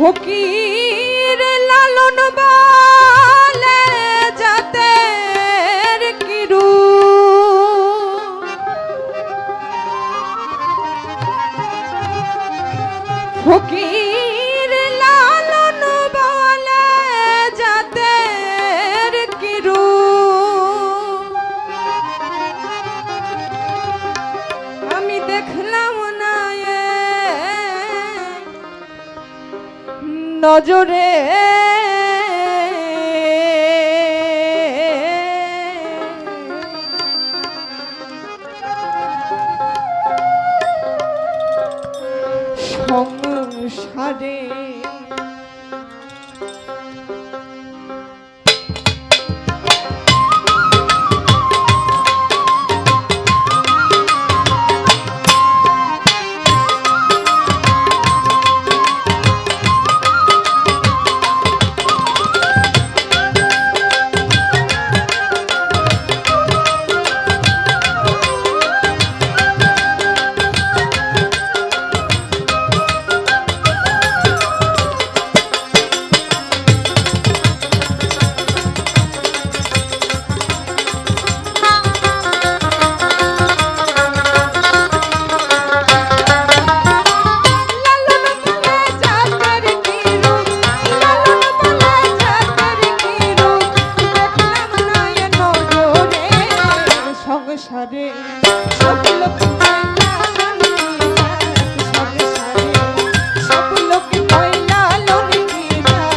ফকির লালন বলে জাতের কিরু ফকির লালন বলে জাতের কিরু আমি দেখলাম না নজরে সংসারে সংসারে সব লোক সব লোক পয়লা লড়কিরা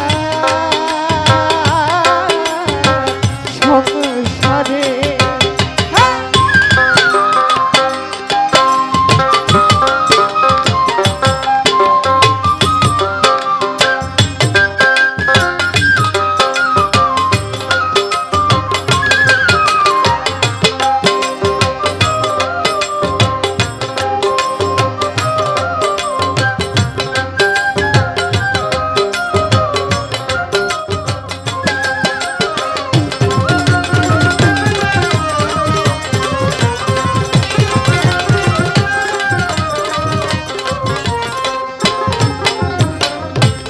সংসারে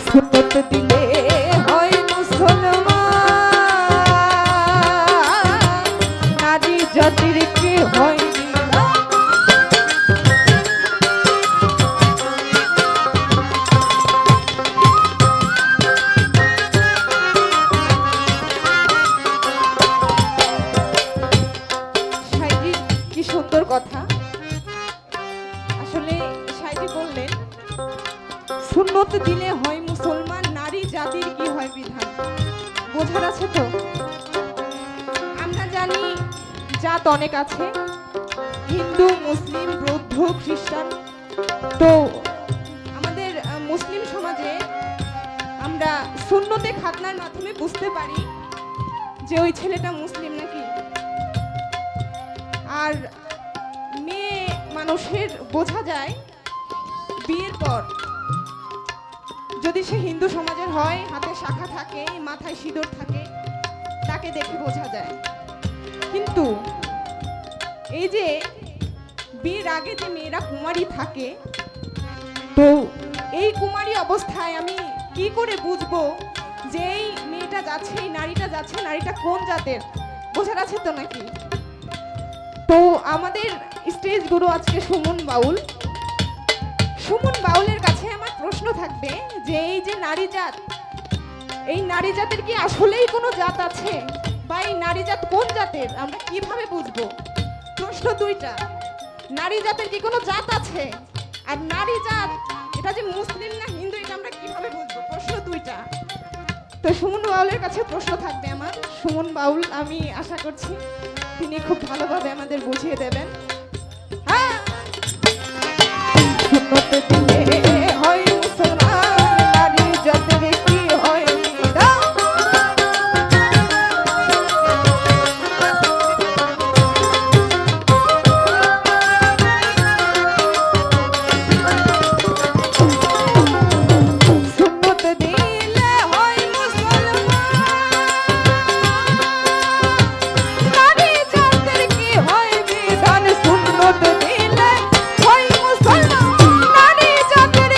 সুন্নত দিলে হয় মুসলমান নারী জাতির কি হয় সাইজি কি সুন্দর কথা আসলে সাইজি বললেন সুন্নত দিলে হয় মুসলমান নারী জাতির কি হয় বিধান বোঝার আছে তো আমরা জানি জাত অনেক আছে হিন্দু মুসলিম বৌদ্ধ খ্রিস্টান তো আমাদের মুসলিম সমাজে আমরা সুন্নতে খাতনার মাধ্যমে বুঝতে পারি যে ওই ছেলেটা মুসলিম নাকি আর মেয়ে মানুষের বোঝা যায় বিয়ের পর যদি সে হিন্দু সমাজের হয় হাতে শাখা থাকে মাথায় সিঁদুর থাকে তাকে দেখে বোঝা যায় কিন্তু এই যে বিয়ের আগে যে মেয়েরা কুমারী থাকে তো এই কুমারী অবস্থায় আমি কি করে বুঝবো যে এই মেয়েটা যাচ্ছে এই নারীটা যাচ্ছে নারীটা কোন জাতের বোঝার আছে তো নাকি তো আমাদের স্টেজ গুরু আজকে সুমন বাউলের কাছে আমার প্রশ্ন থাকবে যে এই যে নারী জাত এই নারী জাতের কি আসলেই কোনো জাত আছে বা এই নারী জাত কোন জাতের আমরা কিভাবে বুঝবো প্রশ্ন দুইটা নারী জাতের কি কোনো জাত আছে আর নারী জাত এটা যে মুসলিম না হিন্দু এটা আমরা কিভাবে বুঝবো প্রশ্ন দুইটা তো সুমন বাউলের কাছে প্রশ্ন থাকবে আমার সুমন বাউল আমি আশা করছি তিনি খুব ভালোভাবে আমাদের বুঝিয়ে দেবেন হ্যাঁ সুন্নত দিলে হয় মুসলমান নারী জাতের কি হয় বিধান সুন্নত দিলে হয় মুসলমান নারী জাতের কি হয় বিধান সুন্নত দিলে হয় মুসলমান নারী জাতের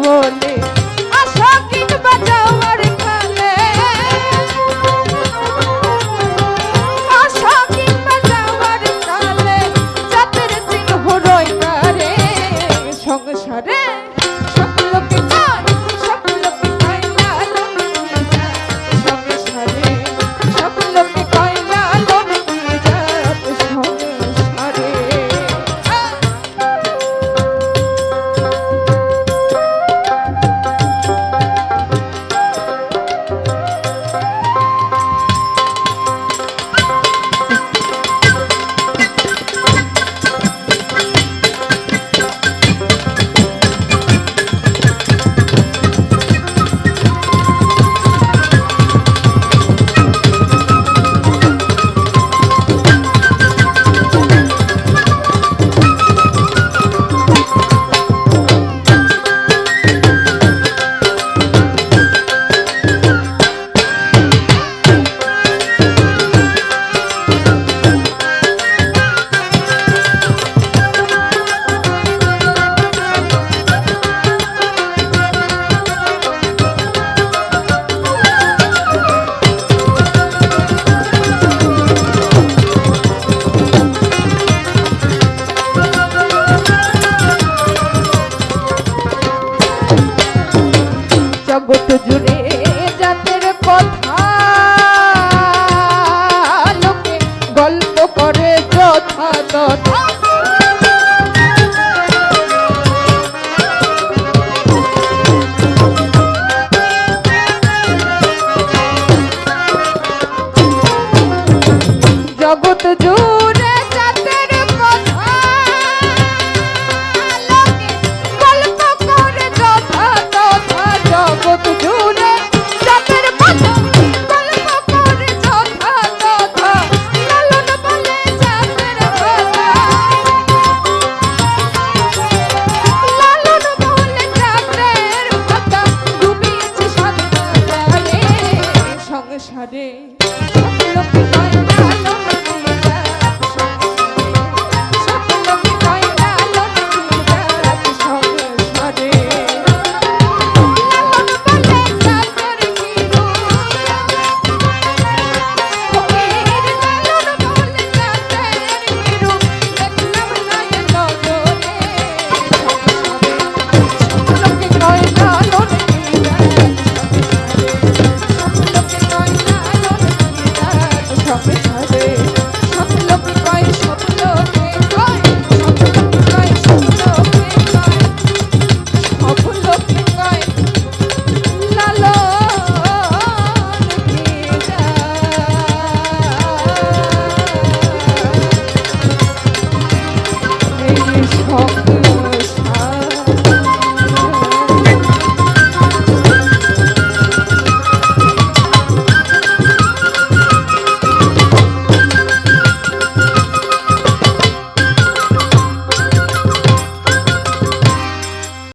বলে আশা কিংবা যাওয়ার কালে, আশা কিংবা যাওয়ার কালে জাতের চিহ্ন রইবা রে সংসারে। সব লোকে কয়, সব লোকে কয় লালন কি জাত সংসারে, সব লোকে কয় লালন কি জাত সংসারে। জগৎ